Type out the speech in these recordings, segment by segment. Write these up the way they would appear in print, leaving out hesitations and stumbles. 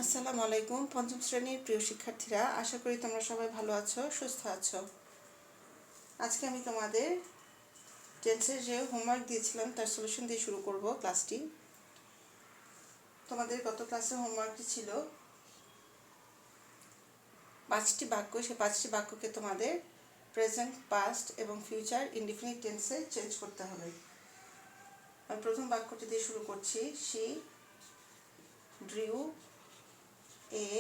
আসসালামু আলাইকুম পঞ্চম শ্রেণীর প্রিয় শিক্ষার্থীরা, আশা করি তোমরা সবাই ভালো আছো, সুস্থ আছো। আজকে আমি তোমাদের টেন্সের যে হোমওয়ার্ক দিয়েছিলাম তার সলিউশন দিয়ে শুরু করব ক্লাসটি। তোমাদের গত ক্লাসের হোমওয়ার্কটি ছিল 5টি বাক্য। সেই 5টি বাক্যকে তোমাদের প্রেজেন্ট, পাস্ট এবং ফিউচার ইনডিফিনিট টেন্সে চেঞ্জ করতে হবে। আমি প্রথম বাক্যটি দিয়ে শুরু করছি। She drew a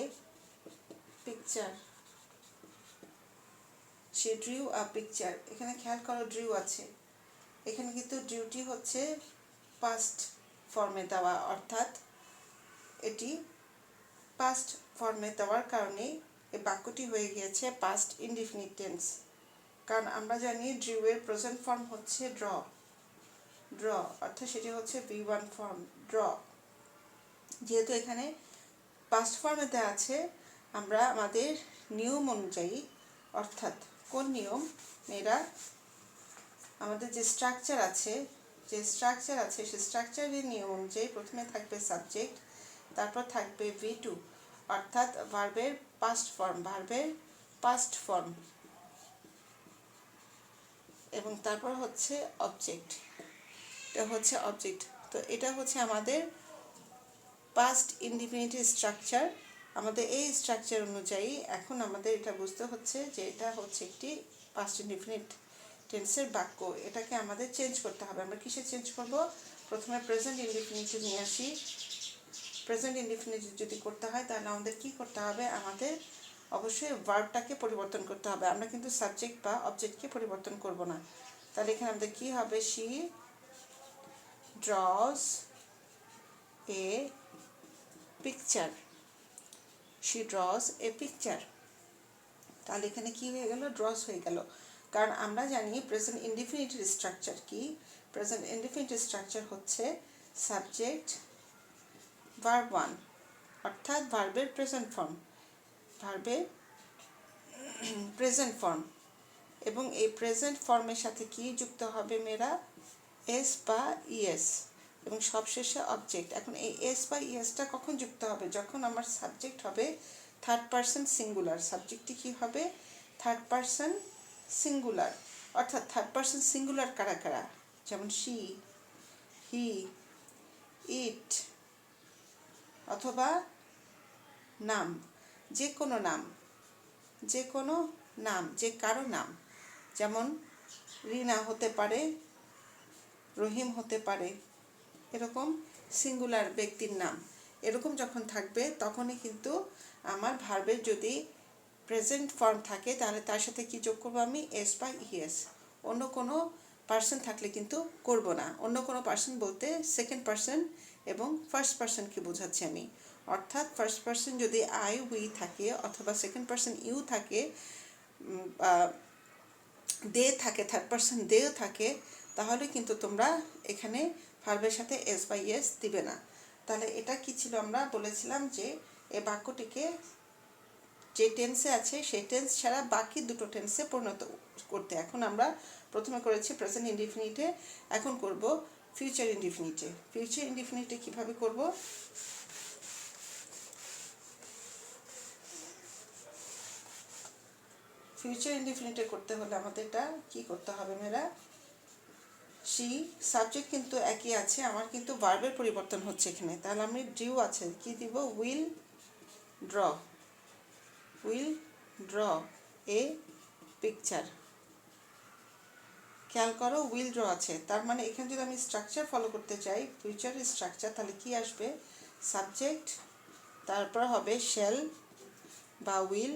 picture. Say drew a picture. এখানে খেয়াল করো, ড্রিউ আছে। এখানে কিন্তু ডিউটি হচ্ছে পাস্ট ফর্মে দেওয়া, অর্থাৎ এটি পাস্ট ফর্মে দেওয়ার কারণে এই বাক্যটি হয়ে গিয়েছে পাস্ট ইনডিফিনিট টেন্স। কারণ আমরা জানি ড্রিউ এর প্রেজেন্ট ফর্ম হচ্ছে ড্র, অর্থাৎ সেটি হচ্ছে V1 ফর্ম, ড্র। যেহেতু এখানে পাস্ট ফর্মে দেওয়া আছে, আমরা আমাদের নিয়ম অনুযায়ী, অর্থাৎ কোন নিয়ম মেয়েরা, আমাদের যে স্ট্রাকচার আছে সেই স্ট্রাকচারের নিয়ম অনুযায়ী প্রথমে থাকবে সাবজেক্ট, তারপর থাকবে V2 অর্থাৎ ভার্বের পাস্ট ফর্ম, এবং তারপর হচ্ছে অবজেক্ট। তো এটা হচ্ছে আমাদের পাস্ট ইনডিফিনিটিভ স্ট্রাকচার। আমাদের এই স্ট্রাকচার অনুযায়ী এখন আমাদের এটা বুঝতে হচ্ছে যে এটা হচ্ছে একটি পাস্ট ইনডিফিনিট টেন্সের বাক্য। এটাকে আমাদের চেঞ্জ করতে হবে। আমরা কিসে চেঞ্জ করব? প্রথমে প্রেজেন্ট ইনডিফিনিটিভ নিয়ে আসি। প্রেজেন্ট ইনডিফিনিটিভ যদি করতে হয় তাহলে আমাদের কি করতে হবে? আমাদের অবশ্যই ভার্বটাকে পরিবর্তন করতে হবে। আমরা কিন্তু সাবজেক্ট বা অবজেক্টকে পরিবর্তন করব না। তাহলে এখানে আমাদের কি হবে? She draws a picture. She draws a picture. তাহলে এখানে কি হয়ে গেল? ড্রস হয়ে গেল। কারণ আমরা জানি প্রেজেন্ট ইনডিফিনিটিভ স্ট্রাকচার কি। প্রেজেন্ট ইনডিফিনিটিভ স্ট্রাকচার হচ্ছে সাবজেক্ট ভার্ব 1 অর্থাৎ ভার্বের প্রেজেন্ট ফর্ম, এবং এই প্রেজেন্ট ফর্মের সাথে কি যুক্ত হবে মেয়েরা? এস বা ইএস, এবং সবশেষে অবজেক্ট। এখন এই এস বা ইএসটা কখন যুক্ত হবে? যখন আমার সাবজেক্ট হবে থার্ড পারসন সিঙ্গুলার। সাবজেক্টটি কি হবে? Third person singular. অর্থাৎ থার্ড পারসন সিঙ্গুলার কারা কারা? যেমন শি, হি, ইট, অথবা নাম, যে কোনো নাম, যে কারো নাম। যেমন রিনা হতে পারে, রহিম হতে পারে, এরকম সিঙ্গুলার ব্যক্তির নাম। এরকম যখন থাকবে তখনই কিন্তু আমার ভার্বের যদি প্রেজেন্ট ফর্ম থাকে তাহলে তার সাথে কি যোগ করবো? আমি এস বা ইএস। অন্য কোনো পার্সন থাকলে কিন্তু করব না। অন্য কোনো পার্সন বলতে সেকেন্ড পার্সন এবং ফার্স্ট পার্সনকে বোঝাচ্ছি আমি। অর্থাৎ ফার্স্ট পার্সন যদি আই, উই থাকে, অথবা সেকেন্ড পার্সন ইউ থাকে, দে থাকে, থার্ড পার্সন দেও থাকে, তাহলে কিন্তু তোমরা এখানে ভার্বের সাথে এস বা ইএস দিবে না। তাহলে এটা কি ছিল? আমরা বলেছিলাম যে এই বাক্যটিকে যে টেন্সে আছে সেই টেন্স ছাড়া বাকি দুটো টেন্সে পরিণত করতে। এখন আমরা প্রথমে করেছি প্রেজেন্ট ইনডিফিনিটে, এখন করব ফিউচার ইনডিফিনিটে। ফিউচার ইনডিফিনিটে কিভাবে করব? ফিউচার ইনডিফিনিটে করতে হলে আমাদের এটা কি করতে হবে মেয়েরা? শি সাবজেক্ট কিন্তু একই আছে, আমার কিন্তু ভার্বের পরিবর্তন হচ্ছে এখানে। তাহলে আমি ডিউ আছে, কি দিব? Will draw a picture. খেয়াল করো, উইল ড্র আছে, তার মানে এখানে যদি আমি স্ট্রাকচার ফলো করতে চাই, ফিউচারের স্ট্রাকচার, তাহলে কি আসবে? সাবজেক্ট, তারপর হবে শ্যাল বা উইল,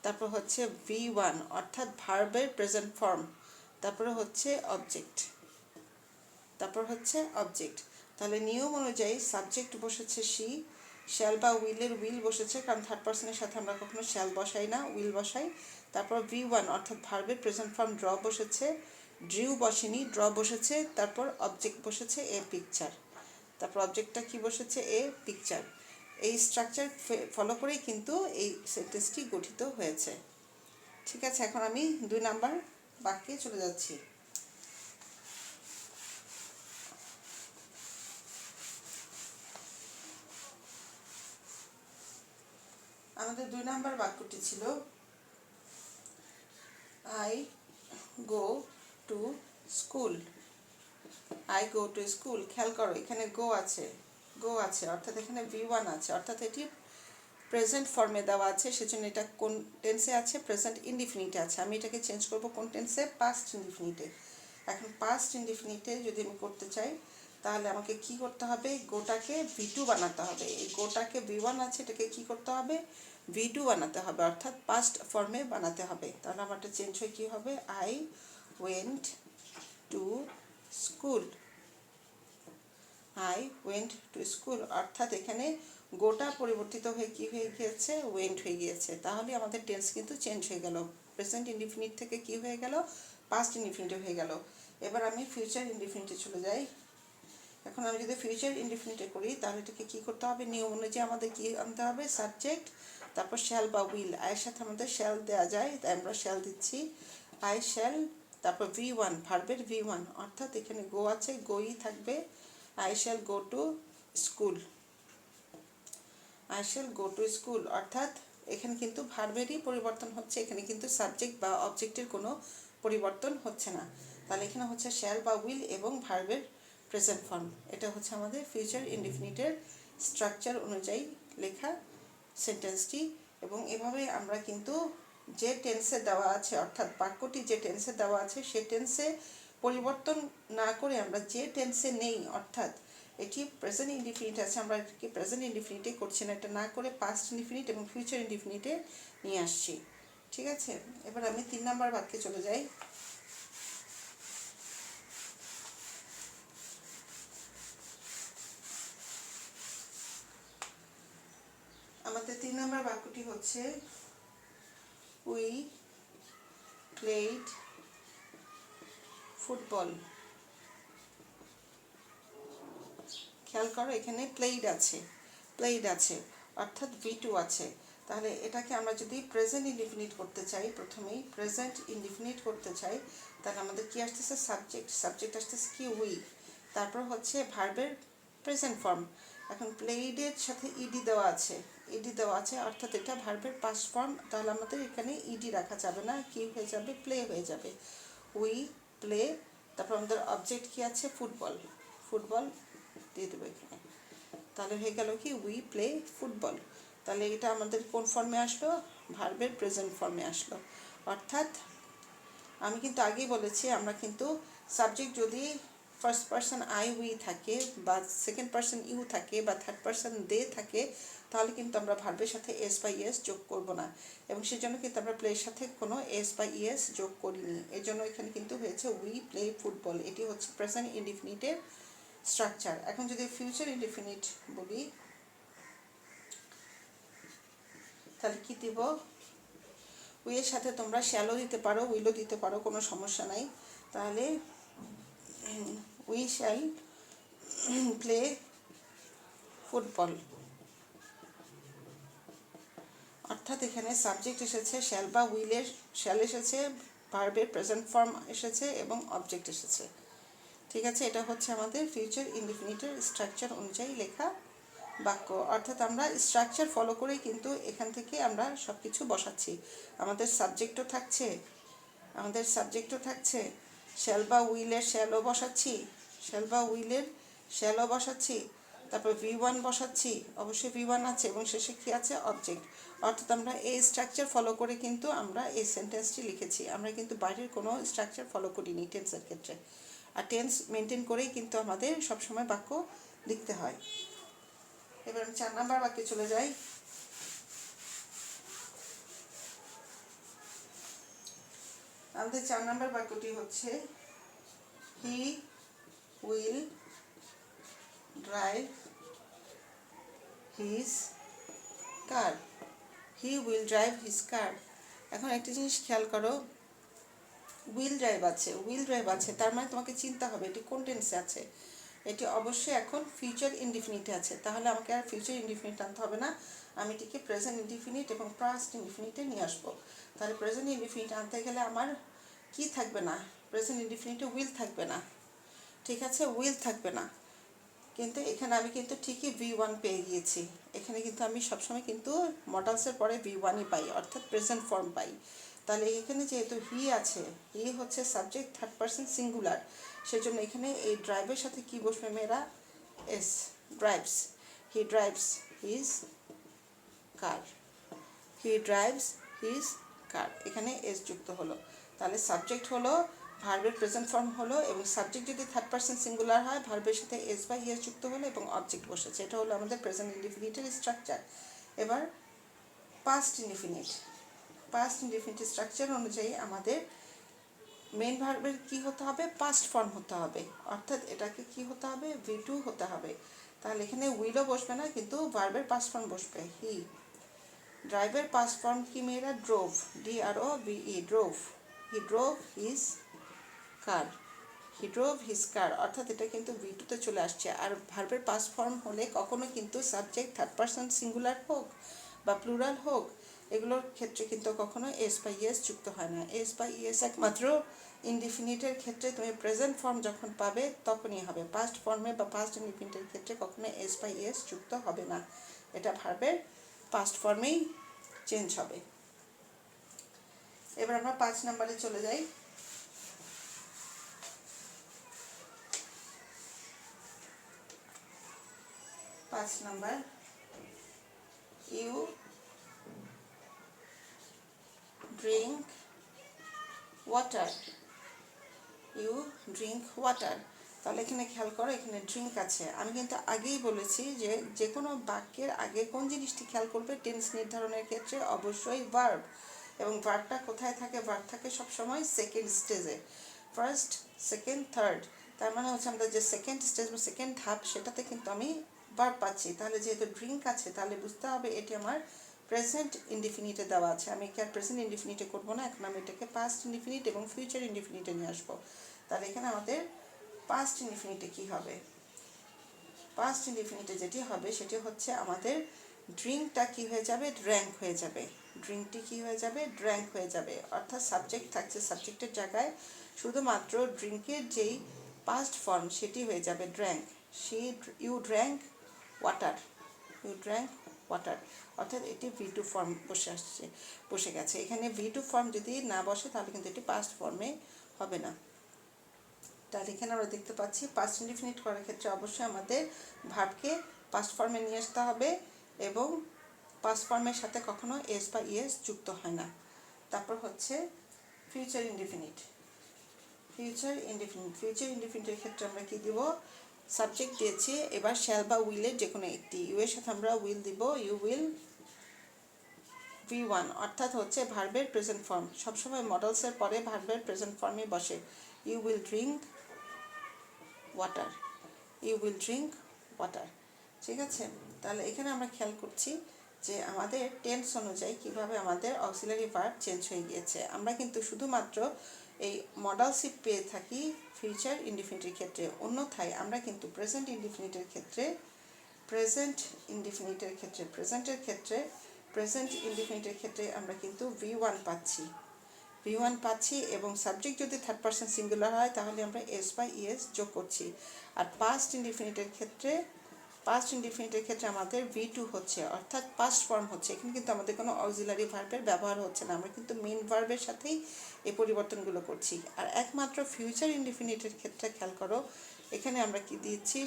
তারপর হচ্ছে V1 অর্থাৎ ভার্বের প্রেজেন্ট ফর্ম, তারপরে হচ্ছে অবজেক্ট। তাহলে নিয়ম অনুযায়ী সাবজেক্ট বসেছে শি, শ্যাল বা উইলের উইল বসেছে, কারণ থার্ড পার্সনের সাথে আমরা কখনো শ্যাল বসাই না, উইল বসাই। তারপর V1 অর্থাৎ ভার্বের প্রেজেন্ট ফর্ম ড্র বসেছে, ড্রিউ বসেনি, ড্র বসেছে। তারপর অবজেক্ট বসেছে এ পিকচার। তারপর অবজেক্টটা কি বসেছে? A picture. এই স্ট্রাকচার ফলো করেই কিন্তু এই সেন্টেন্সটি গঠিত হয়েছে। ঠিক আছে, এখন আমি 2 নাম্বার বাক্যে চলে যাচ্ছি। আমাদের 2 নাম্বার বাক্যটি ছিল I go to school. I go to school. খেয়াল করো এখানে গো আছে অর্থাৎ এখানে V1 আছে, অর্থাৎ এটি প্রেজেন্ট ফর্মে দেওয়া আছে, সেজন্য এটা কোন টেন্সে আছে? প্রেজেন্ট ইনডিফিনিটে আছে। আমি এটাকে চেঞ্জ করব কোন টেন্সে? পাস্ট ইনডিফিনিটে। এখন পাস্ট ইনডিফিনিটে যদি আমি করতে চাই তাহলে আমাকে কি করতে হবে? গোটাকে V2 বানাতে হবে। এই গোটাকে V1 আছে, এটাকে কি করতে হবে? V2 বানাতে হবে, অর্থাৎ পাস্ট ফর্মে বানাতে হবে। তাহলে আমারটা চেঞ্জ হয়ে কী হবে? I went to school. I went to school, অর্থাৎ এখানে গোটা পরিবর্তিত হয়ে কী হয়ে গিয়েছে? ওয়েন্ট হয়ে গিয়েছে। তাহলে আমাদের টেন্স কিন্তু চেঞ্জ হয়ে গেল, প্রেজেন্ট ইনডিফিনিট থেকে কি হয়ে গেল? পাস্ট ইনডিফিনিট হয়ে গেল। এবার আমি ফিউচার ইনডিফিনিটে চলে যাই। এখন আমি যদি ফিউচার ইনডিফিনিটে করি তাহলে এটাকে কী করতে হবে? নিয়ম অনুযায়ী আমাদের কী আনতে হবে? সাবজেক্ট, তারপর শ্যাল বা উইল। আয়ের সাথে আমাদের শ্যাল দেওয়া যায়, তাই আমরা শ্যাল দিচ্ছি। আই শ্যাল, তারপর V1, ভার্বের V1, অর্থাৎ এখানে গো আছে, গোই থাকবে। I shall go to school. I shall go to school, অর্থাৎ এখানে কিন্তু ভার্বেরই পরিবর্তন হচ্ছে, এখানে কিন্তু সাবজেক্ট বা অবজেক্টের কোনো পরিবর্তন হচ্ছে না। তাহলে এখানে হচ্ছে শ্যাল বা উইল এবং ভার্বের প্রেজেন্ট ফর্ম। এটা হচ্ছে আমাদের ফিউচার ইনডিফিনিটের স্ট্রাকচার অনুযায়ী লেখা সেন্টেন্সটি। এবং এভাবে আমরা কিন্তু যে টেন্সে দেওয়া আছে, অর্থাৎ বাক্যটি যে টেন্সে দেওয়া আছে সে টেন্সে পরিবর্তন না করে আমরা যে টেন্সে নেই, অর্থাৎ এটি প্রেজেন্ট ইনডিফিনিট আছে, আমরা এটিকে প্রেজেন্ট ইনডিফিনিটে করছি না, এটা না করে পাস্ট ইনডিফিনিট এবং ফিউচার ইনডিফিনিটে নিয়ে আসছি। ঠিক আছে, এবার আমি 3 নাম্বার বাক্যে চলে যাই। আমাদের 3 নাম্বার বাক্যটি হচ্ছে উই প্লেড ফুটবল। খেয়াল করো এখানে প্লেড আছে অর্থাৎ V2 আছে। তাহলে এটাকে আমরা যদি প্রেজেন্ট ইনডিফিনিট করতে চাই, প্রথমেই প্রেজেন্ট ইনডিফিনিট করতে চাই, তাহলে আমাদের কি আসতেছে? সাবজেক্ট আসতেছে কি? উই। তারপর হচ্ছে ভার্বের প্রেজেন্ট ফর্ম। এখন প্লেডের সাথে ইডি দেওয়া আছে, অর্থাৎ এটা ভার্বের পাস্ট ফর্ম। তাহলে আমাদের এখানে ইডি রাখা যাবে না, কি হয়ে যাবে? প্লে হয়ে যাবে। উই প্লে, তারপর আমাদের অবজেক্ট কি আছে? ফুটবল দিয়ে দেবো এখানে। তাহলে হয়ে গেল কি? We play football. তাহলে এটা আমাদের কোন ফর্মে আসলো? ভার্বের প্রেজেন্ট ফর্মে আসলো। অর্থাৎ আমি কিন্তু আগেই বলেছি, আমরা কিন্তু সাবজেক্ট যদি ফার্স্ট পারসন আই উই থাকে, বা সেকেন্ড পারসন ইউ থাকে, বা থার্ড পারসন দে থাকে, তাহলে কিন্তু আমরা ভার্বের সাথে এস বা ইএস যোগ করব না, এবং সেজন্য কিন্তু আমরা প্লের সাথে কোনো এস বা ইএস যোগ করিনি। এর জন্য এখানে কিন্তু হয়েছে উই প্লে ফুটবল। এটি হচ্ছে প্রেজেন্ট ইনডিফিনিটের স্ট্রাকচার। এখন যদি ফিউচার ইনডিফিনিট বলি তাহলে কি দিব? উইয়ের সাথে তোমরা শ্যালও দিতে পারো, উইলও দিতে পারো, কোনো সমস্যা নাই। তাহলে উই শ্যাল প্লে ফুটবল, অর্থাৎ এখানে সাবজেক্ট এসেছে শ্যাল বা উইলের, শ্যাল এসেছে, ভার্বের প্রেজেন্ট ফর্ম এসেছে এবং অবজেক্ট এসেছে। ঠিক আছে, এটা হচ্ছে আমাদের ফিউচার ইনডিফিনিটের স্ট্রাকচার অনুযায়ী লেখা বাক্য। অর্থাৎ আমরা স্ট্রাকচার ফলো করেই কিন্তু এখান থেকে আমরা সব কিছু বসাচ্ছি। আমাদের সাবজেক্টও থাকছে, শ্যাল বা উইলের শ্যালও বসাচ্ছি, তারপর V1 বসাচ্ছি, অবশ্যই V1 আছে, এবং শেষে কি আছে? অবজেক্ট। অর্থাৎ আমরা এই স্ট্রাকচার ফলো করে কিন্তু আমরা এই সেন্টেন্সটি লিখেছি। আমরা কিন্তু বাইরের কোনো স্ট্রাকচার ফলো করিনি টেন্সের ক্ষেত্রে। আর টেন্স মেনটেন করেই কিন্তু আমাদের সবসময় বাক্য লিখতে হয়। এবার আমি 4 নাম্বার বাক্যে চলে যাই। আমাদের 4 নাম্বার বাক্যটি হচ্ছে হি উইল ড্রাইভ হিজ কার। এখন একটা জিনিস খেয়াল করো, উইল ড্রাইভ আছে, তার মানে তোমাকে চিন্তা হবে এটি কোন টেন্সে আছে। এটি অবশ্যই এখন ফিউচার ইনডিফিনিটে আছে। তাহলে আমাকে আর ফিউচার ইনডিফিনিট আনতে হবে না, আমি এটিকে প্রেজেন্ট ইনডিফিনিট এবং পাস্ট ইনডিফিনিটে নিয়ে আসবো। তাহলে প্রেজেন্ট ইনডিফিনিট আনতে গেলে আমার কি থাকবে না? প্রেজেন্ট ইনডিফিনিটে উইল থাকবে না। ঠিক আছে, উইল থাকবে না। কিন্তু এখানে আমি কিন্তু ঠিকই V1 পেয়ে গিয়েছি। এখানে কিন্তু আমি সবসময় কিন্তু মডালসের পরে V1ই পাই, অর্থাৎ প্রেজেন্ট ফর্ম পাই। তাহলে এখানে যেহেতু হি আছে, হি হচ্ছে সাবজেক্ট থার্ড পারসন সিঙ্গুলার, সেজন্য এখানে এই ড্রাইভের সাথে কি বসবে মেয়েরা? S, drives. হি ড্রাইভস হিজ কার, হি ড্রাইভস হিজ কার, এখানে এস যুক্ত হলো। তাহলে সাবজেক্ট হলো, ভার্বের প্রেজেন্ট ফর্ম হলো, এবং সাবজেক্ট যদি থার্ড পারসন সিঙ্গুলার হয় ভার্বের সাথে এস বা ইএস যুক্ত হলো এবং অবজেক্ট বসেছে। এটা হলো আমাদের প্রেজেন্ট ইনডিফিনিটের স্ট্রাকচার। এবার past indefinite, past indefinite structure অনুযায়ী আমাদের মেন ভার্বের কি হতে হবে? পাস্ট ফর্ম হতে হবে, অর্থাৎ এটাকে কি হতে হবে? V2 হতে হবে। তাহলে এখানে উইলও বসবে না, কিন্তু ভার্বের পাস্ট ফর্ম বসবে হি। ড্রাইভের পাস্ট ফর্ম কি মেয়েরা? Drove, DROVE, drove. He drove his car, he drove his car, অর্থাৎ এটা কিন্তু V2তে চলে আসছে। আর ভার্বের পাস্ট ফর্ম হলে কখনো কিন্তু সাবজেক্ট থার্ড পারসন সিঙ্গুলার হোক বা প্লুরাল হোক, এগুলোর ক্ষেত্রে কিন্তু কখনো এস বা ইএস যুক্ত হয় না। এস বা ইএস একমাত্র ইনডিফিনিটের ক্ষেত্রে তুমি প্রেজেন্ট ফর্ম যখন পাবে তখনই হবে। পাস্ট ফর্মে বা পাস্ট ইনডিফিনিটের ক্ষেত্রে কখনো এস বা ইএস যুক্ত হবে না, এটা ভার্বের পাস্ট ফর্মেই চেঞ্জ হবে। এবার আমরা 5 নম্বরে চলে যাই। 5 নম্বর, you drink water, you drink water. তাহলে এখানে খেয়াল করো, এখানে ড্রিঙ্ক আছে। আমি কিন্তু আগেই বলেছি যে যে কোনো বাক্যের আগে কোন জিনিসটি খেয়াল করবে? টেন্স নির্ধারণের ক্ষেত্রে অবশ্যই ভার্ব, এবং ভার্বটা কোথায় থাকে? ভার্ব থাকে সবসময় সেকেন্ড স্টেজে, ফার্স্ট, সেকেন্ড, থার্ড। তার মানে হচ্ছে আমাদের যে সেকেন্ড স্টেজ বা সেকেন্ড ধাপ, সেটাতে কিন্তু আমি ভার্ব পাচ্ছি। তাহলে যেহেতু ড্রিঙ্ক আছে, তাহলে বুঝতে হবে এটি আমার প্রেজেন্ট ইনডিফিনিটে দেওয়া আছে। আমি কি আর প্রেজেন্ট ইনডিফিনিটে করবো না, এখন আমি এটাকে পাস্ট ইনডিফিনিট এবং ফিউচার ইনডিফিনিটে নিয়ে আসবো। তাহলে এখানে আমাদের পাস্ট ইনডিফিনিটে কি হবে? পাস্ট ইনডিফিনিটে যেটি হবে সেটি হচ্ছে আমাদের ড্রিঙ্কটা কি হয়ে যাবে? ড্র্যাঙ্ক হয়ে যাবে। ড্রিঙ্কটি কি হয়ে যাবে? ড্র্যাঙ্ক হয়ে যাবে, অর্থাৎ সাবজেক্ট থাকছে, সাবজেক্টের জায়গায় শুধুমাত্র ড্রিঙ্কের যেই পাস্ট ফর্ম সেটি হয়ে যাবে drank. You drank water, you drank water, অর্থাৎ এটি V2 ফর্ম বসে গেছে। এখানে V2 ফর্ম যদি না বসে তাহলে কিন্তু এটি পাস্ট ফর্মে হবে না। তাহলে এখানে আমরা দেখতে পাচ্ছি পাস্ট ইনডিফিনিট করার ক্ষেত্রে অবশ্যই আমাদের ভার্বকে পাস্ট ফর্মে নিয়ে আসতে হবে, এবং পাস্ট ফর্মের সাথে কখনো এস বা ইএস যুক্ত হয় না। তারপর হচ্ছে future indefinite, future indefinite. Future ইনডিফিনিটের ক্ষেত্রে আমরা কি দিব? সাবজেক্ট দিয়েছি, এবার শ্যাল বা উইলের যে কোনো একটি, ইউ এর সাথে আমরা উইল দিব, ইউ উইল V1, অর্থাৎ হচ্ছে ভার্বের প্রেজেন্ট ফর্ম। সবসময় মডেলসের পরে ভার্বের প্রেজেন্ট ফর্মই বসে। You will drink water, you will drink water, ঠিক আছে? তাহলে এখানে আমরা খেয়াল করছি যে আমাদের টেন্স অনুযায়ী কিভাবে আমাদের অক্সিলারি ভার্ব চেঞ্জ হয়ে গিয়েছে। আমরা কিন্তু শুধুমাত্র এই মডালশিপ পেয়ে থাকি ফিউচার ইনডিফিনিটের ক্ষেত্রে, অন্যথায় আমরা কিন্তু প্রেজেন্ট ইনডিফিনিটের ক্ষেত্রে, প্রেজেন্ট ইনডিফিনিটের ক্ষেত্রে আমরা কিন্তু V1 পাচ্ছি, এবং সাবজেক্ট যদি থার্ড পারসন সিঙ্গুলার হয় তাহলে আমরা এস বা ইএস যোগ করছি। আর পাস্ট ইনডিফিনিটের ক্ষেত্রে আমাদের V2 হচ্ছে, অর্থাৎ পাস্ট ফর্ম হচ্ছে। এখানে কিন্তু আমাদের কোনো অক্সিলারি ভার্বের ব্যবহার হচ্ছে না, আমরা কিন্তু মেন ভার্বের সাথেই এই পরিবর্তনগুলো করছি। আর একমাত্র ফিউচার ইনডিফিনিটের ক্ষেত্রে খেয়াল করো, এখানে আমরা কি দিচ্ছি?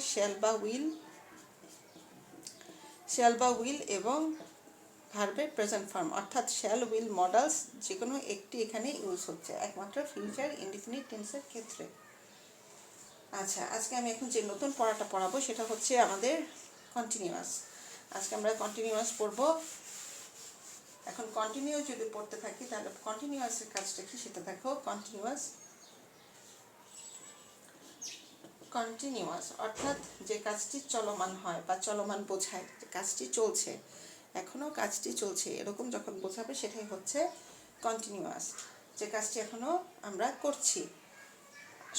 শ্যাল বা উইল এবং ভার্বের প্রেজেন্ট ফর্ম, অর্থাৎ শ্যাল, উইল, মডালস যে কোনো একটি এখানে ইউজ হচ্ছে একমাত্র ফিউচার ইনডিফিনিট টেন্সের ক্ষেত্রে। আচ্ছা, আজকে আমি এখন যে নতুন পড়াটা পড়াবো সেটা হচ্ছে আমাদের কন্টিনিউয়াস। আজকে আমরা কন্টিনিউয়াস পড়ব। এখন কন্টিনিউ যদি পড়তে থাকি তাহলে কন্টিনিউয়াসের কাজটা কি সেটা দেখো। কন্টিনিউয়াস অর্থাৎ যে কাজটি চলমান হয় বা চলমান বোঝায়, যে কাজটি চলছে, এখনও কাজটি চলছে, এরকম যখন বোঝাবে সেটাই হচ্ছে কন্টিনিউয়াস। যে কাজটি এখনও আমরা করছি,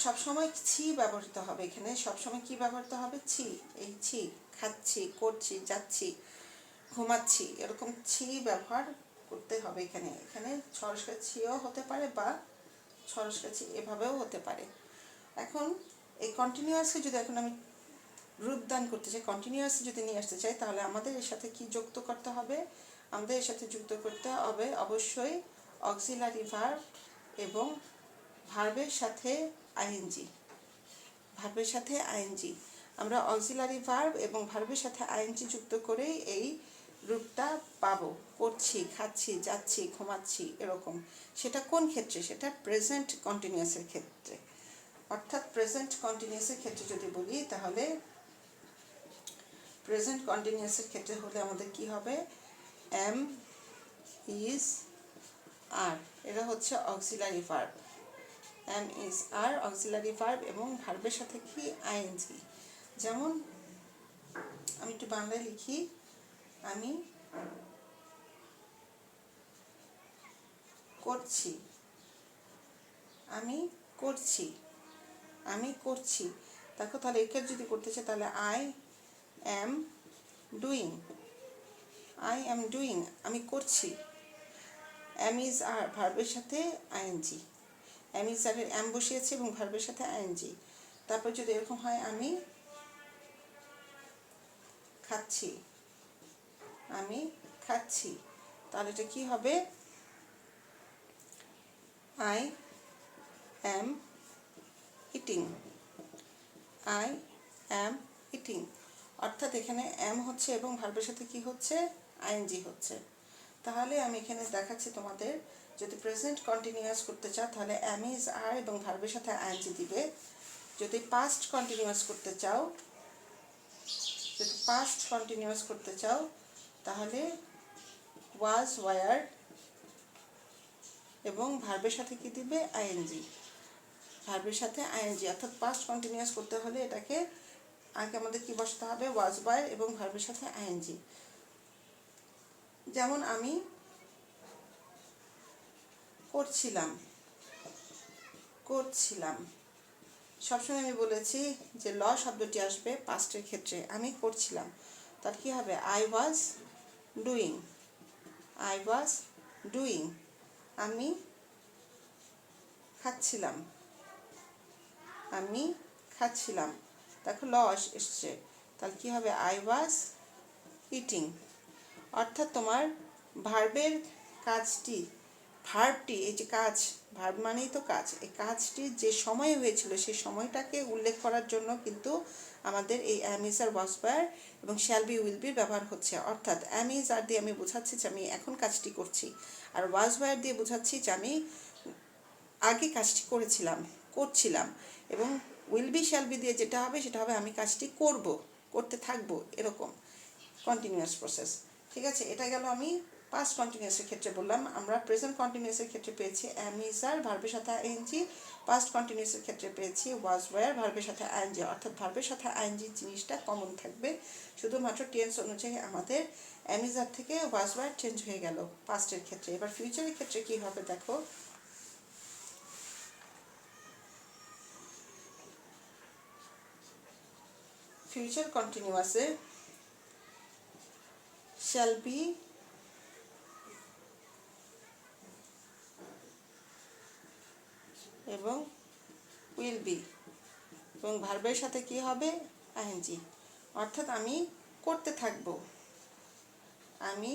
সবসময় ছি ব্যবহৃত হবে। এখানে সবসময় কি ব্যবহৃত হবে? ছি। এই ছি, খাচ্ছি, করছি, যাচ্ছি, ঘুমাচ্ছি, এরকম ছি ব্যবহার করতে হবে। এখানে ছরস্কার ছিও হতে পারে বা ছরস্কার ছি এভাবেও হতে পারে। এখন এই কন্টিনিউয়াসকে যদি এখন আমি রূপদান করতে চাই, কন্টিনিউয়াস যদি নিয়ে আসতে চাই, তাহলে আমাদের এর সাথে কি যুক্ত করতে হবে? আমাদের এর সাথে যুক্ত করতে হবে অবশ্যই অক্সিলারি ভার্ব এবং ভার্বের সাথে আইএনজি। ভার্বের সাথে আইএনজি, আমরা অক্সিলারি ভার্ব এবং ভার্বের সাথে আইএনজি যুক্ত করেই এই রূপটা পাবো। করছি, খাচ্ছি, যাচ্ছি, ঘুমাচ্ছি, এরকম। সেটা কোন ক্ষেত্রে? সেটা প্রেজেন্ট কন্টিনিউয়াসের ক্ষেত্রে। অর্থাৎ প্রেজেন্ট কন্টিনিউয়াসের ক্ষেত্রে যদি বলি, তাহলে প্রেজেন্ট কন্টিনিউয়াসের ক্ষেত্রে হলে আমাদের কি হবে? এম, ইজ, আর, এরা হচ্ছে auxiliary verb. Am, is, are auxiliary verb এবং ভার্বের সাথে কি? আইএনজি। যেমন আমি একটু বাংলায় লিখি, আমি করছি, আমি করছি, আমি করছি। দেখো তাহলে একে যদি করতে চাই, তাহলে I am doing, I am doing, আমি করছি। এম ইজ আর ভার্বের সাথে ING, am is are am বসিয়েছি এবং ভার্বের সাথে আইএনজি। তারপর যদি এরকম হয়, আমি খাচ্ছি, আমি খাচ্ছি, তাহলে এটা কি হবে? I am eating, I am eating. অর্থাৎ এখানে এম হচ্ছে এবং ভার্বের সাথে কি হচ্ছে? আইএনজি হচ্ছে। তাহলে আমি এখানে দেখাচ্ছি তোমাদের, যদি প্রেজেন্ট কন্টিনিউয়াস করতে চাও তাহলে এম ইজ আর এবং ভার্বের সাথে আইএনজি দিবে। যদি পাস্ট কন্টিনিউয়াস করতে চাও, যদি পাস্ট কন্টিনিউয়াস করতে চাও, তাহলে ওয়াজ, ওয়ার এবং ভার্বের সাথে কি দিবে? আইএনজি। ভার্বের সাথে আইএনজি, অর্থাৎ পাস্ট কন্টিনিউয়াস করতে হলে এটাকে আগে আমাদের কি বসাতে হবে? ওয়াজ, ওয়ার এবং ভার্বের সাথে আইএনজি। যেমন আমি করছিলাম, করছিলাম। সবসময় আমি বলেছি যে ল শব্দটি আসবে পাস্টের ক্ষেত্রে। আমি করছিলাম, তার কি হবে? I was doing, I was doing. আমি খাচ্ছিলাম, আমি খাচ্ছিলাম। দেখো ল এসছে, তাহলে কি হবে? I was eating. অর্থাৎ তোমার ভার্বের কাজটি, ভার্বটি, এই যে কাজ, ভার্ব মানেই তো কাজ, এই কাজটি যে সময়ে হয়েছিল সেই সময়টাকে উল্লেখ করার জন্য কিন্তু আমাদের এই অ্যাম, ইজ, আর, ওয়াজ, ওয়্যার এবং শ্যাল বি, উইল বির ব্যবহার হচ্ছে। অর্থাৎ অ্যাম, ইজ, আর দিয়ে আমি বোঝাচ্ছি যে আমি এখন কাজটি করছি, আর ওয়াজ, ওয়্যার দিয়ে বোঝাচ্ছি যে আমি আগে কাজটি করেছিলাম, করছিলাম, এবং উইল বি, শ্যাল বি দিয়ে যেটা হবে সেটা হবে আমি কাজটি করব, করতে থাকবো, এরকম কন্টিনিউয়াস প্রসেস। ঠিক আছে, এটা গেল আমি পাস্ট কন্টিনিউয়াসের ক্ষেত্রে বললাম। আমরা প্রেজেন্ট কন্টিনিউয়াসের ক্ষেত্রে পেয়েছি এম, ইজ, আর ভার্বের সাথে আইএনজি। পাস্ট কন্টিনিউয়াসের ক্ষেত্রে পেয়েছি ওয়াজ, ওয়্যার ভার্বের সাথে আইএনজি। অর্থাৎ ভার্বের সাথে আইএনজি জিনিসটা কমন থাকবে, শুধুমাত্র টেন্স অনুযায়ী আমাদের এম, ইজ, আর থেকে ওয়াজ, ওয়্যার চেঞ্জ হয়ে গেল পাস্টের ক্ষেত্রে। এবার ফিউচারের ক্ষেত্রে কি হবে দেখো, ফিউচার কন্টিনিউয়াসে শ্যাল বি এবং উইল বি এবং ভার্বের সাথে কি হবে? আইএনজি। অর্থাৎ আমি করতে থাকবো, আমি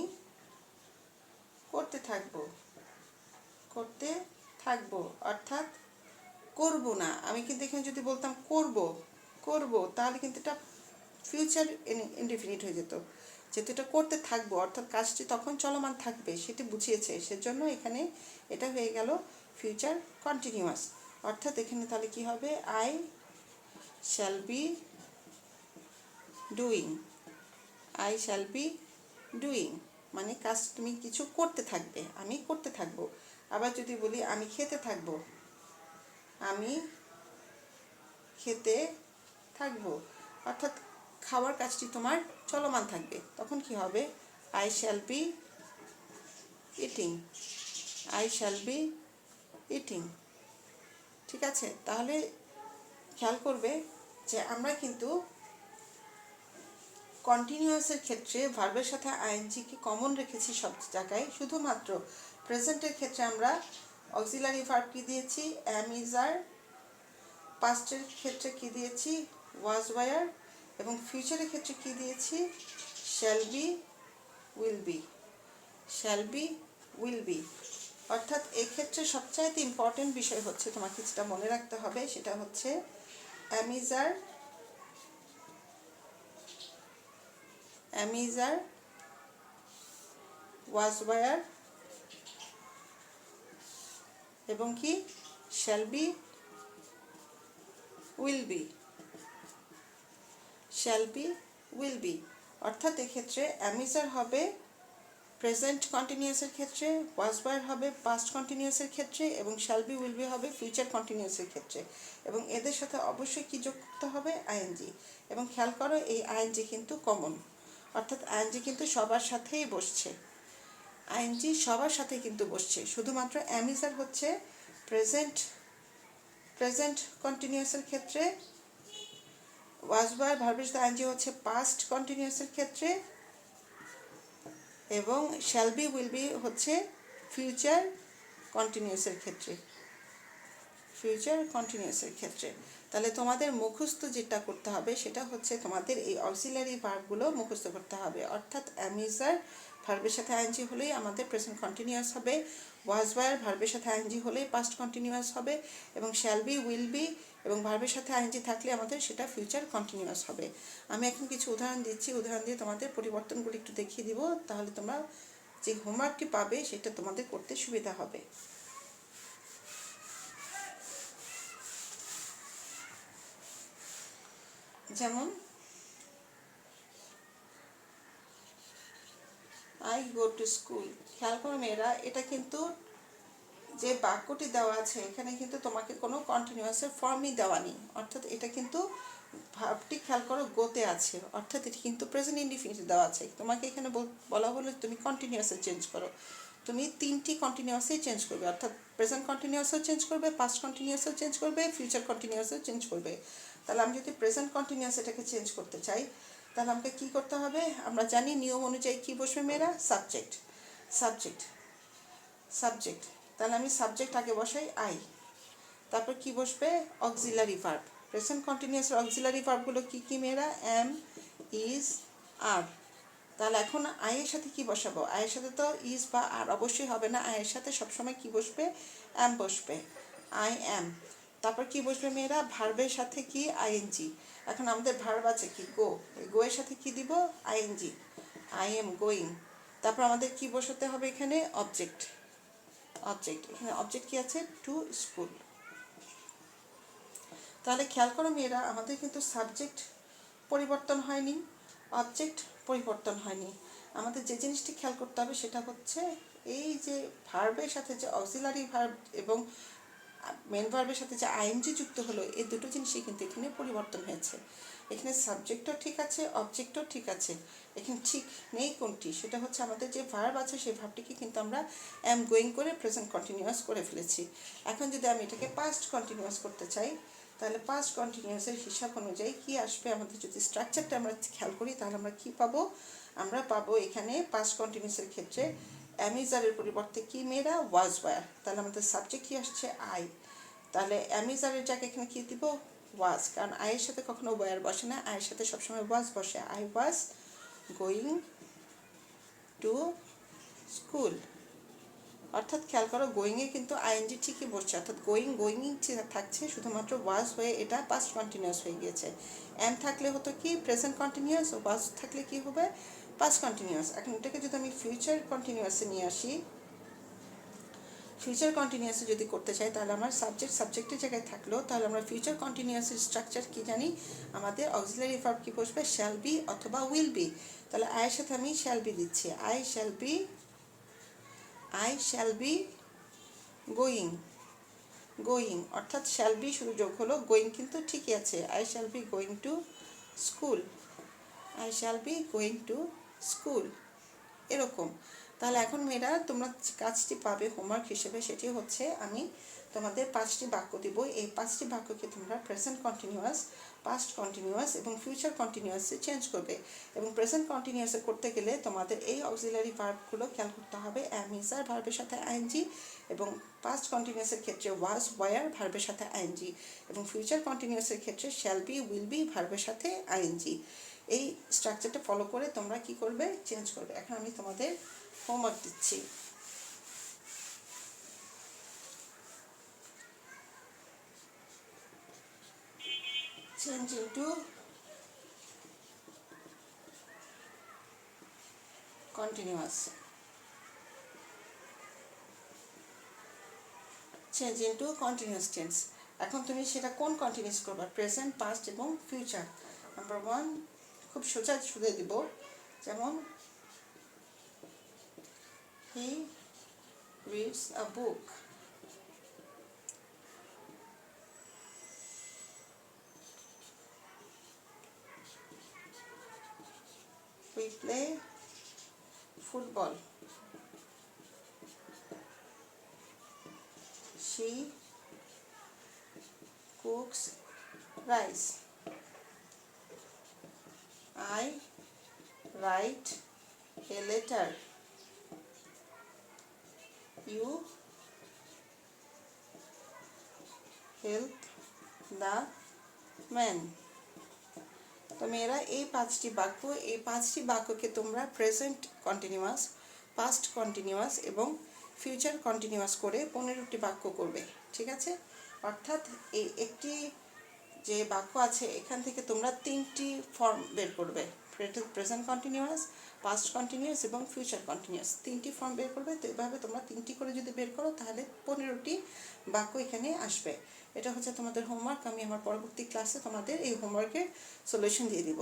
করতে থাকবো, করতে থাকবো। অর্থাৎ করব না, আমি কিন্তু এখানে যদি বলতাম করব, করব, তাহলে কিন্তু এটা ফিউচার ইনডিফিনিট হয়ে যেত। যেহেতু এটা করতে থাকবো, অর্থাৎ কাজটি তখন চলমান থাকবে, সেটি বুঝিয়েছে, সেজন্য এখানে এটা হয়ে গেল ফিউচার কন্টিনিউয়াস। অর্থাৎ এখানে তাহলে কি হবে? I shall be doing, I shall be doing, মানে কাজ তুমি কিছু করতে থাকবে, আমি করতে থাকবো। আবার যদি বলি আমি খেতে থাকবো, আমি খেতে থাকবো, অর্থাৎ খাওয়ার কাজটি তোমার চলমান থাকবে, তখন কি হবে? I shall be eating, I shall be eating. ঠিক আছে, তাহলে খেয়াল করবে যে আমরা কিন্তু কন্টিনিউয়াসের ক্ষেত্রে ভার্বের সাথে আইএনজিকে কমন রেখেছি সব জায়গায়, শুধুমাত্র প্রেজেন্টের ক্ষেত্রে আমরা অক্সিলারি ভার্ব কি দিয়েছি? এম, ইজ, আর। পাস্টের ক্ষেত্রে কি দিয়েছি? ওয়াজ, ওয়্যার এবং ফিউচারের ক্ষেত্রে কি দিয়েছি, shall be, will be, shall be, will be. অর্থাৎ এক্ষেত্রে সবচাইতে ইম্পর্টেন্ট বিষয় হচ্ছে, তোমাকে যেটা মনে রাখতে হবে সেটা হচ্ছে অ্যামিজার, অ্যামিজার, ওয়াজ ওয়ার এবং কি shall be, will be, shall be, will be. অর্থাৎ এক্ষেত্রে অ্যামিজার হবে প্রেজেন্ট কন্টিনিউয়াসের ক্ষেত্রে, ওয়াজ ওয়ার হবে পাস্ট কন্টিনিউয়াসের ক্ষেত্রে এবং শ্যাল বি, উইল বি হবে ফিউচার কন্টিনিউয়াসের ক্ষেত্রে। এবং এদের সাথে অবশ্যই কি যোগ করতে হবে, আইএনজি। এবং খেয়াল করো এই আইএনজি কিন্তু কমন, অর্থাৎ আইএনজি কিন্তু সবার সাথেই বসছে, আইএনজি সবার সাথে কিন্তু বসছে। শুধুমাত্র অ্যামিজার হচ্ছে প্রেজেন্ট, প্রেজেন্ট কন্টিনিউয়াসের ক্ষেত্রে, ওয়াজ ওয়ার ভার্বের সাথে আইএনজি হচ্ছে পাস্ট কন্টিনিউয়াসের ক্ষেত্রে এবং শ্যাল বি, উইল বি হচ্ছে ফিউচার কন্টিনিউয়াসের ক্ষেত্রে, ফিউচার কন্টিনিউয়াসের ক্ষেত্রে। তাহলে তোমাদের মুখস্থ যেটা করতে হবে সেটা হচ্ছে তোমাদের এই অক্সিলারি ভার্বগুলো মুখস্থ করতে হবে। অর্থাৎ অ্যামিজার ভার্বের সাথে আইএনজি হলেই আমাদের প্রেজেন্ট কন্টিনিউয়াস হবে, ওয়াজ ওয়ার ভার্বের সাথে আইএনজি হলেই পাস্ট কন্টিনিউয়াস হবে এবং শ্যাল বি, উইল বি এবং ভার্বের সাথে আইএনজি থাকলে আমাদের সেটা ফিউচার কন্টিনিউয়াস হবে। আমি এখন কিছু উদাহরণ দিচ্ছি, উদাহরণ দিয়ে তোমাদের পরিবর্তনগুলো একটু দেখিয়ে দিব, তাহলে তোমরা যে হোমওয়ার্কটি পাবে সেটা তোমাদের করতে সুবিধা হবে। যেমন আই গো টু স্কুল, খেয়াল করো মেয়েরা, এটা কিন্তু যে বাক্যটি দেওয়া আছে এখানে কিন্তু তোমাকে কোনো কন্টিনিউয়াসের ফর্মই দেওয়া নেই। অর্থাৎ এটা কিন্তু ভাবটি খেয়াল করো গোতে আছে, অর্থাৎ এটি কিন্তু প্রেজেন্ট ইনডিফিনিট দেওয়া আছে। তোমাকে এখানে বলা হলো তুমি কন্টিনিউয়াসে চেঞ্জ করো, তুমি তিনটি কন্টিনিউয়াসেই চেঞ্জ করবে, অর্থাৎ প্রেজেন্ট কন্টিনিউয়াসও চেঞ্জ করবে, পাস্ট কন্টিনিউয়াসও চেঞ্জ করবে, ফিউচার কন্টিনিউয়াসও চেঞ্জ করবে। তাহলে আমি যদি প্রেজেন্ট কন্টিনিউয়াস এটাকে চেঞ্জ করতে চাই তাহলে আমাকে কী করতে হবে, আমরা জানি নিয়ম অনুযায়ী কী বসবে মেয়েরা, সাবজেক্ট, সাবজেক্ট, সাবজেক্ট। তাহলে আমি সাবজেক্ট আগে বসাই আই, তারপর কি বসবে, অক্সিলারি ভার্ব। প্রেজেন্ট কন্টিনিউয়াসের অক্সিলারি ভার্বগুলো কী কী মেয়েরা, এম, ইজ, আর। তাহলে এখন আয়ের সাথে কি বসাবো, আয়ের সাথে তো ইজ বা আর অবশ্যই হবে না, আয়ের সাথে সবসময় কি বসবে, এম বসবে, আই এম। তারপর কি বসবে মেয়েরা, ভার্বের সাথে কি, আইএনজি। এখন আমাদের ভার্ব আছে কি, গো, এই গো এর সাথে কি দিব, আইএনজি, আই এম গোয়িং। তারপর আমাদের কি বসাতে হবে এখানে, অবজেক্ট, অবজেক্ট। এখানে অবজেক্ট কি আছে, টু স্কুল। তাহলে খেয়াল করো মেয়েরা, আমাদের কিন্তু সাবজেক্ট পরিবর্তন হয়নি, অবজেক্ট পরিবর্তন হয়নি। আমাদের যে জিনিসটি খেয়াল করতে হবে সেটা হচ্ছে এই যে ভার্বের সাথে যে অক্সিলারি ভার্ব এবং মেন ভার্বের সাথে যে আইএনজি যুক্ত হলো, এই দুটো জিনিসই কিন্তু এখানে পরিবর্তন হয়েছে। এখানে সাবজেক্টও ঠিক আছে, অবজেক্টও ঠিক আছে, এখানে ঠিক নেই কোনটি, সেটা হচ্ছে আমাদের যে ভার্ব আছে সেই ভার্বটিকে কিন্তু আমরা অ্যাম গোয়িং করে প্রেজেন্ট কন্টিনিউয়াস করে ফেলেছি। এখন যদি আমি এটাকে পাস্ট কন্টিনিউয়াস করতে চাই তাহলে পাস্ট কন্টিনিউয়াসের হিসাব অনুযায়ী কি আসবে, আমাদের যদি স্ট্রাকচারটা আমরা খেয়াল করি তাহলে আমরা কি পাবো, আমরা পাবো এখানে পাস্ট কন্টিনিউয়াসের ক্ষেত্রে অ্যামিজারের পরিবর্তে কি মেয়েরা, ওয়াজ ওয়ার। তাহলে আমাদের সাবজেক্ট কি আসছে, আই। তাহলে অ্যামিজারের জায়গায় এখানে কী দিব, ওয়াজ, কারণ আয়ের সাথে কখনো ওয়ার বসে না, আয়ের সাথে সবসময় ওয়াজ বসে। I was going to school. অর্থাৎ খেয়াল করো গোয়িংয়ে কিন্তু আইএনজি ঠিকই বসছে, অর্থাৎ গোয়িংই থাকছে, শুধুমাত্র ওয়াজ হয়ে এটা পাস্ট কন্টিনিউয়াস হয়ে গিয়েছে। এম থাকলে হতো কি প্রেজেন্ট কন্টিনিউয়াস, ওয়াজ থাকলে কি হবে, পাস্ট কন্টিনিউয়াস। এখন এটাকে যদি আমি ফিউচার কন্টিনিউয়াসে নিয়ে আসি, ফিউচার কন্টিনিউয়াসে যদি করতে চাই তাহলে আমার সাবজেক্টের জায়গায় থাকলেও তাহলে আমরা ফিউচার কন্টিনিউয়াসের স্ট্রাকচার কি জানি, আমাদের অক্সিলারি ভার্ব কি বসবে, শ্যাল বি অথবা উইল বি। তাহলে আয়ের সাথে আমি শ্যাল বি দিচ্ছি, I shall be going, going, অর্থাৎ শ্যাল বি শুধু যোগ হলো, গোয়িং কিন্তু ঠিকই আছে, I shall be going to school, I shall be going to school, এরকম। তাহলে এখন মেয়েরা তোমরা কাজটি পাবে হোমওয়ার্ক হিসেবে, সেটি হচ্ছে আমি তোমাদের 5টি বাক্য দিব, এই 5টি বাক্যকে তোমরা প্রেজেন্ট কন্টিনিউয়াস পাস্ট কন্টিনিউয়াস এবং ফিউচার কন্টিনিউয়াসে চেঞ্জ করবে। এবং প্রেজেন্ট কন্টিনিউয়াসে করতে গেলে তোমাদের এই অক্সিলারি ভার্বগুলো খেয়াল করতে হবে। অ্যাম ইজ আর ভার্বের সাথে আইএনজি, এবং পাস্ট কন্টিনিউয়াসের ক্ষেত্রে ওয়াজ ওয়ার ভার্বের সাথে আইএনজি, এবং ফিউচার কন্টিনিউয়াসের ক্ষেত্রে শ্যাল বি উইল বি ভার্বের সাথে আইএনজি। এই স্ট্রাকচারটা ফলো করে তোমরা কি করবে, চেঞ্জ করবে। এখন আমি তোমাদের হোমওয়ার্ক দিচ্ছি। Change into continuous. Change into continuous tense. এখন তুমি সেটা কোন কন্টিনিউস করবা, প্রেজেন্ট, পাস্ট এবং ফিউচার। নাম্বার 1 খুব সোজা শুধু দিব, যেমন he reads a book, we play football, she cooks rice, I write a letter, you help the man। তো মেয়েরা এই 5টি বাক্যকে তোমরা প্রেজেন্ট কন্টিনিউয়াস, পাস্ট কন্টিনিউয়াস এবং ফিউচার কন্টিনিউয়াস করে 15টি বাক্য করবে, ঠিক আছে? অর্থাৎ এই একটি যে বাক্য আছে এখান থেকে তোমরা 3টি ফর্ম বের করবে, প্রেজেন্ট কন্টিনিউয়াস, পাস্ট কন্টিনিউয়াস এবং ফিউচার কন্টিনিউয়াস, 3টি ফর্ম বের করবে। তো এভাবে তোমরা 3টি করে যদি বের করো তাহলে 15টি বাক্য এখানে আসবে। এটা হচ্ছে তোমাদের হোমওয়ার্ক। আমি আমার পরবর্তী ক্লাসে তোমাদের এই হোমওয়ার্কের সলিউশন দিয়ে দিব।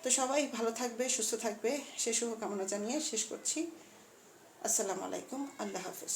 তো সবাই ভালো থাকবে, সুস্থ থাকবে, সে শুভকামনা জানিয়ে শেষ করছি। আসসালামু আলাইকুম, আল্লাহ হাফেজ।